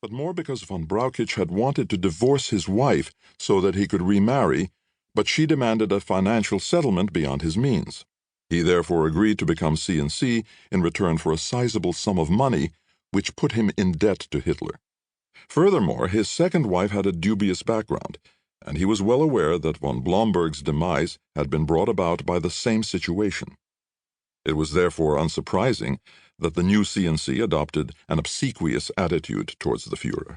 but more because von Brauchitsch had wanted to divorce his wife so that he could remarry, but she demanded a financial settlement beyond his means. He therefore agreed to become C&C in return for a sizable sum of money, which put him in debt to Hitler. Furthermore, his second wife had a dubious background, and he was well aware that von Blomberg's demise had been brought about by the same situation. It was therefore unsurprising that the new C&C adopted an obsequious attitude towards the Fuhrer.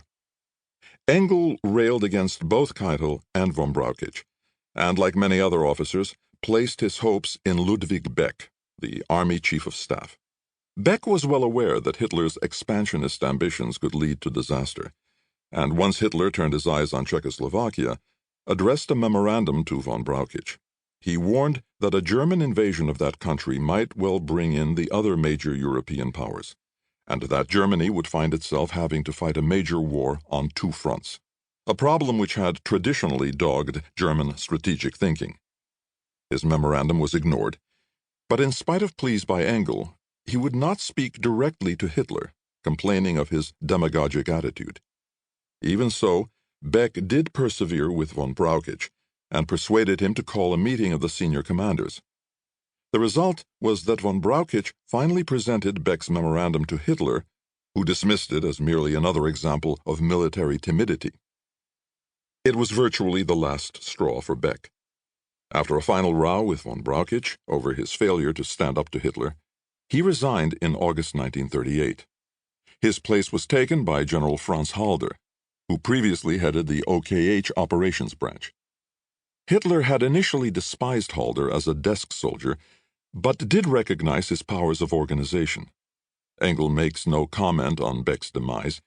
Engel railed against both Keitel and von Brauchitsch, and, like many other officers, placed his hopes in Ludwig Beck, the Army Chief of Staff. Beck was well aware that Hitler's expansionist ambitions could lead to disaster, and once Hitler turned his eyes on Czechoslovakia, addressed a memorandum to von Brauchitsch. He warned that a German invasion of that country might well bring in the other major European powers, and that Germany would find itself having to fight a major war on two fronts, a problem which had traditionally dogged German strategic thinking. His memorandum was ignored, but in spite of pleas by Engel, he would not speak directly to Hitler, complaining of his demagogic attitude. Even so, Beck did persevere with von Brauchitsch and persuaded him to call a meeting of the senior commanders. The result was that von Brauchitsch finally presented Beck's memorandum to Hitler, who dismissed it as merely another example of military timidity. It was virtually the last straw for Beck. After a final row with von Brauchitsch over his failure to stand up to Hitler, he resigned in August 1938. His place was taken by General Franz Halder, who previously headed the OKH operations branch. Hitler had initially despised Halder as a desk soldier, but did recognize his powers of organization. Engel makes no comment on Beck's demise,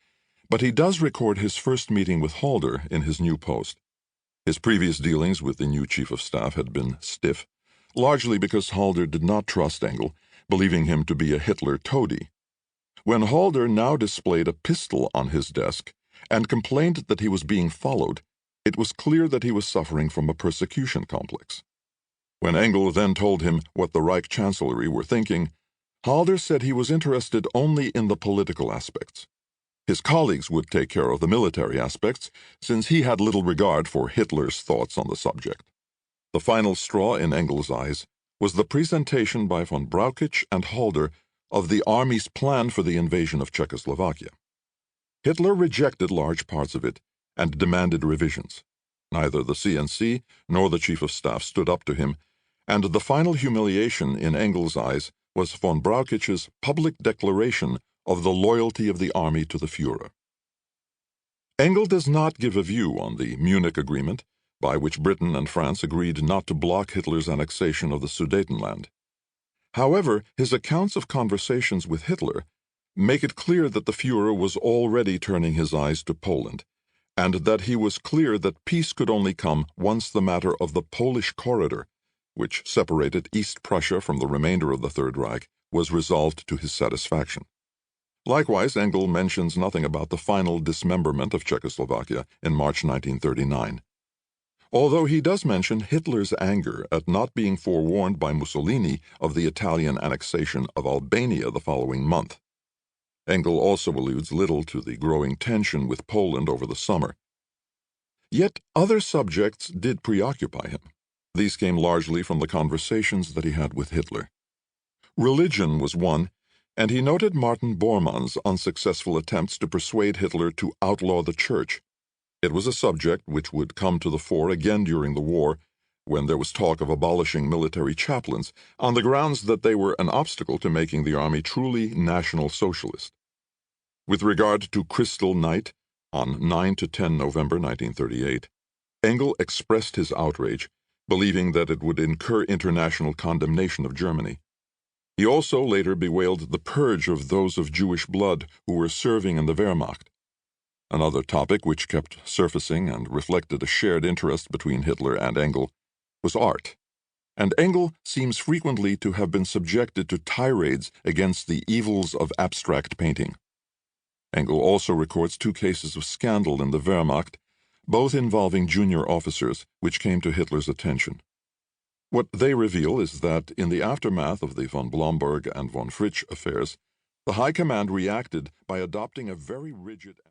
but he does record his first meeting with Halder in his new post. His previous dealings with the new Chief of Staff had been stiff, largely because Halder did not trust Engel, believing him to be a Hitler toady. When Halder now displayed a pistol on his desk and complained that he was being followed, it was clear that he was suffering from a persecution complex. When Engel then told him what the Reich Chancellery were thinking, Halder said he was interested only in the political aspects. His colleagues would take care of the military aspects, since he had little regard for Hitler's thoughts on the subject. The final straw in Engel's eyes was the presentation by von Brauchitsch and Halder of the Army's plan for the invasion of Czechoslovakia. Hitler rejected large parts of it and demanded revisions. Neither the C&C nor the Chief of Staff stood up to him, and the final humiliation in Engel's eyes was von Brauchitsch's public declaration of the loyalty of the army to the Fuhrer. Engel does not give a view on the Munich Agreement, by which Britain and France agreed not to block Hitler's annexation of the Sudetenland. However, his accounts of conversations with Hitler make it clear that the Fuhrer was already turning his eyes to Poland, and that he was clear that peace could only come once the matter of the Polish corridor, which separated East Prussia from the remainder of the Third Reich, was resolved to his satisfaction. Likewise, Engel mentions nothing about the final dismemberment of Czechoslovakia in March 1939. Although he does mention Hitler's anger at not being forewarned by Mussolini of the Italian annexation of Albania the following month. Engel also alludes little to the growing tension with Poland over the summer. Yet other subjects did preoccupy him. These came largely from the conversations that he had with Hitler. Religion was one, and he noted Martin Bormann's unsuccessful attempts to persuade Hitler to outlaw the church. It was a subject which would come to the fore again during the war, when there was talk of abolishing military chaplains, on the grounds that they were an obstacle to making the army truly National Socialist. With regard to Crystal Night, on 9 to 10 November 1938, Engel expressed his outrage, believing that it would incur international condemnation of Germany. He also later bewailed the purge of those of Jewish blood who were serving in the Wehrmacht. Another topic which kept surfacing and reflected a shared interest between Hitler and Engel was art, and Engel seems frequently to have been subjected to tirades against the evils of abstract painting. Engel also records 2 cases of scandal in the Wehrmacht, both involving junior officers, which came to Hitler's attention. What they reveal is that in the aftermath of the von Blomberg and von Fritsch affairs, the High Command reacted by adopting a very rigid